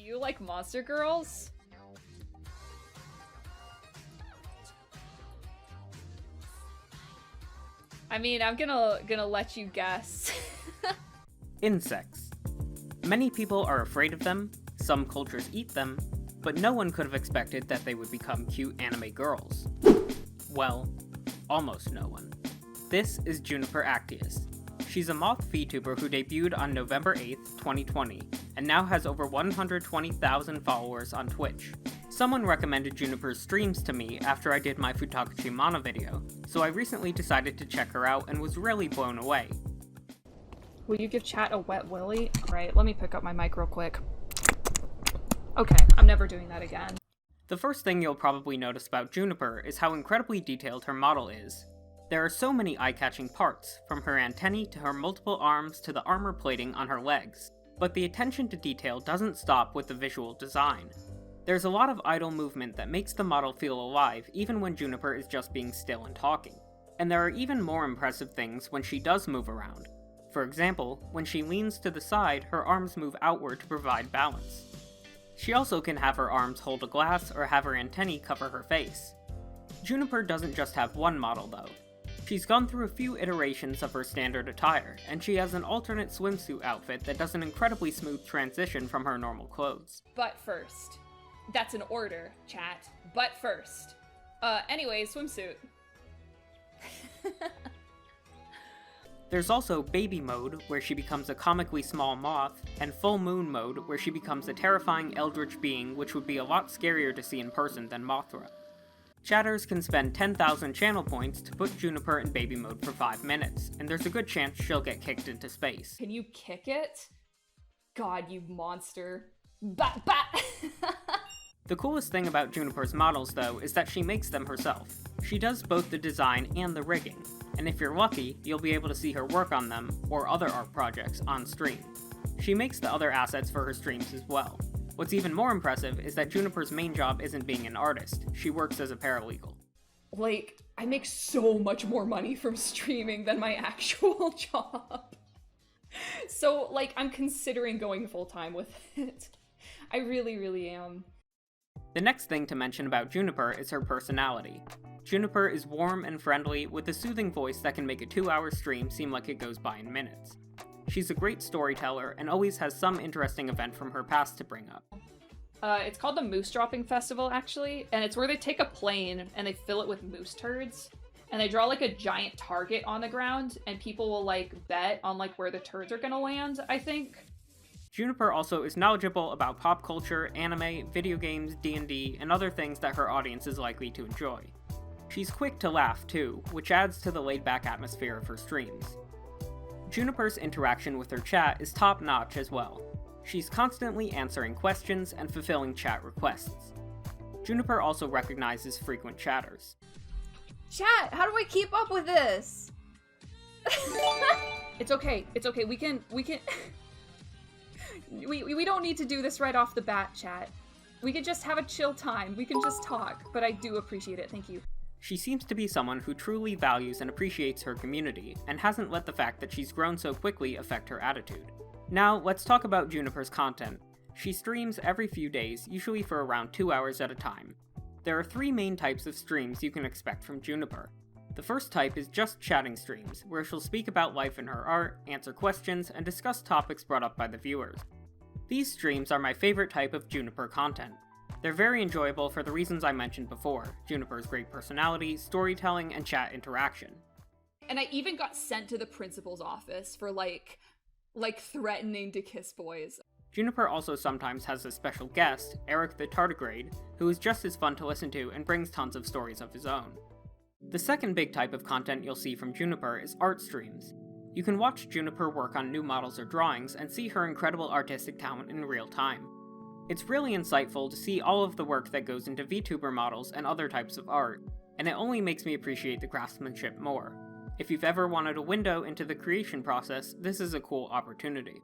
you like monster girls? I mean, I'm gonna let you guess. Insects. Many people are afraid of them, some cultures eat them, but no one could have expected that they would become cute anime girls. Well, almost no one. This is Juniper Actias. She's a Moth VTuber who debuted on November 8th, 2020, and now has over 120,000 followers on Twitch. Someone recommended Juniper's streams to me after I did my Futakuchi Mana video, so I recently decided to check her out and was really blown away. Will you give chat a wet willy? Alright, let me pick up my mic real quick. Okay, I'm never doing that again. The first thing you'll probably notice about Juniper is how incredibly detailed her model is. There are so many eye-catching parts, from her antennae to her multiple arms to the armor plating on her legs. But the attention to detail doesn't stop with the visual design. There's a lot of idle movement that makes the model feel alive even when Juniper is just being still and talking. And there are even more impressive things when she does move around. For example, when she leans to the side, her arms move outward to provide balance. She also can have her arms hold a glass or have her antennae cover her face. Juniper doesn't just have one model though. She's gone through a few iterations of her standard attire, and she has an alternate swimsuit outfit that does an incredibly smooth transition from her normal clothes. But first. That's an order, chat. But first. Anyway, swimsuit. There's also baby mode, where she becomes a comically small moth, and full moon mode, where she becomes a terrifying eldritch being which would be a lot scarier to see in person than Mothra. Chatters can spend 10,000 channel points to put Juniper in baby mode for 5 minutes, and there's a good chance she'll get kicked into space. Can you kick it? God, you monster. Bat bat! The coolest thing about Juniper's models, though, is that she makes them herself. She does both the design and the rigging, and if you're lucky, you'll be able to see her work on them, or other art projects, on stream. She makes the other assets for her streams as well. What's even more impressive is that Juniper's main job isn't being an artist, she works as a paralegal. Like, I make so much more money from streaming than my actual job. So, like, I'm considering going full-time with it. I really, really am. The next thing to mention about Juniper is her personality. Juniper is warm and friendly, with a soothing voice that can make a 2-hour stream seem like it goes by in minutes. She's a great storyteller, and always has some interesting event from her past to bring up. It's called the Moose Dropping Festival, actually, and it's where they take a plane and they fill it with moose turds, and they draw like a giant target on the ground, and people will like bet on like where the turds are gonna land, I think. Juniper also is knowledgeable about pop culture, anime, video games, D&D, and other things that her audience is likely to enjoy. She's quick to laugh too, which adds to the laid-back atmosphere of her streams. Juniper's interaction with her chat is top-notch as well. She's constantly answering questions and fulfilling chat requests. Juniper also recognizes frequent chatters. Chat, how do I keep up with this? It's okay, we can... We don't need to do this right off the bat, chat. We can just have a chill time, we can just talk, but I do appreciate it, thank you. She seems to be someone who truly values and appreciates her community, and hasn't let the fact that she's grown so quickly affect her attitude. Now, let's talk about Juniper's content. She streams every few days, usually for around 2 hours at a time. There are 3 main types of streams you can expect from Juniper. The first type is just chatting streams, where she'll speak about life in her art, answer questions, and discuss topics brought up by the viewers. These streams are my favorite type of Juniper content. They're very enjoyable for the reasons I mentioned before: Juniper's great personality, storytelling, and chat interaction. And I even got sent to the principal's office for like threatening to kiss boys. Juniper also sometimes has a special guest, Eric the Tardigrade, who is just as fun to listen to and brings tons of stories of his own. The second big type of content you'll see from Juniper is art streams. You can watch Juniper work on new models or drawings and see her incredible artistic talent in real time. It's really insightful to see all of the work that goes into VTuber models and other types of art, and it only makes me appreciate the craftsmanship more. If you've ever wanted a window into the creation process, this is a cool opportunity.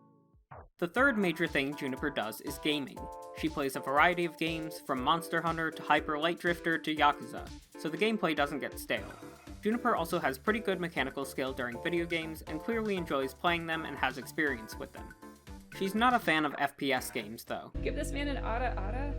The third major thing Juniper does is gaming. She plays a variety of games, from Monster Hunter to Hyper Light Drifter to Yakuza, so the gameplay doesn't get stale. Juniper also has pretty good mechanical skill during video games, and clearly enjoys playing them and has experience with them. She's not a fan of FPS games, though. Give this man an Ada.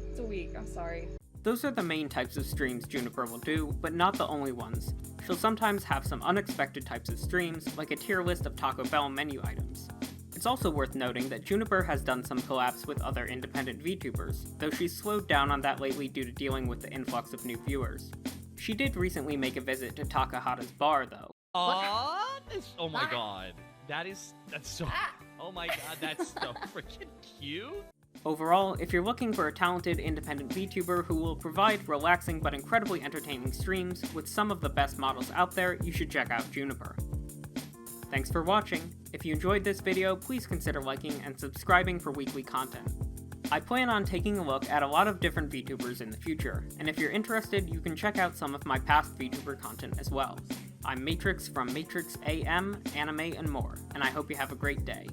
It's weak, I'm sorry. Those are the main types of streams Juniper will do, but not the only ones. She'll sometimes have some unexpected types of streams, like a tier list of Taco Bell menu items. It's also worth noting that Juniper has done some collabs with other independent VTubers, though she's slowed down on that lately due to dealing with the influx of new viewers. She did recently make a visit to Takahata's bar, though. Oh my god. That's so... Oh my god, that's so freaking cute. Overall, if you're looking for a talented independent VTuber who will provide relaxing but incredibly entertaining streams with some of the best models out there, you should check out Juniper. Thanks for watching. If you enjoyed this video, please consider liking and subscribing for weekly content. I plan on taking a look at a lot of different VTubers in the future, and if you're interested, you can check out some of my past VTuber content as well. I'm Matrix from Matrix AM, Anime, and more, and I hope you have a great day.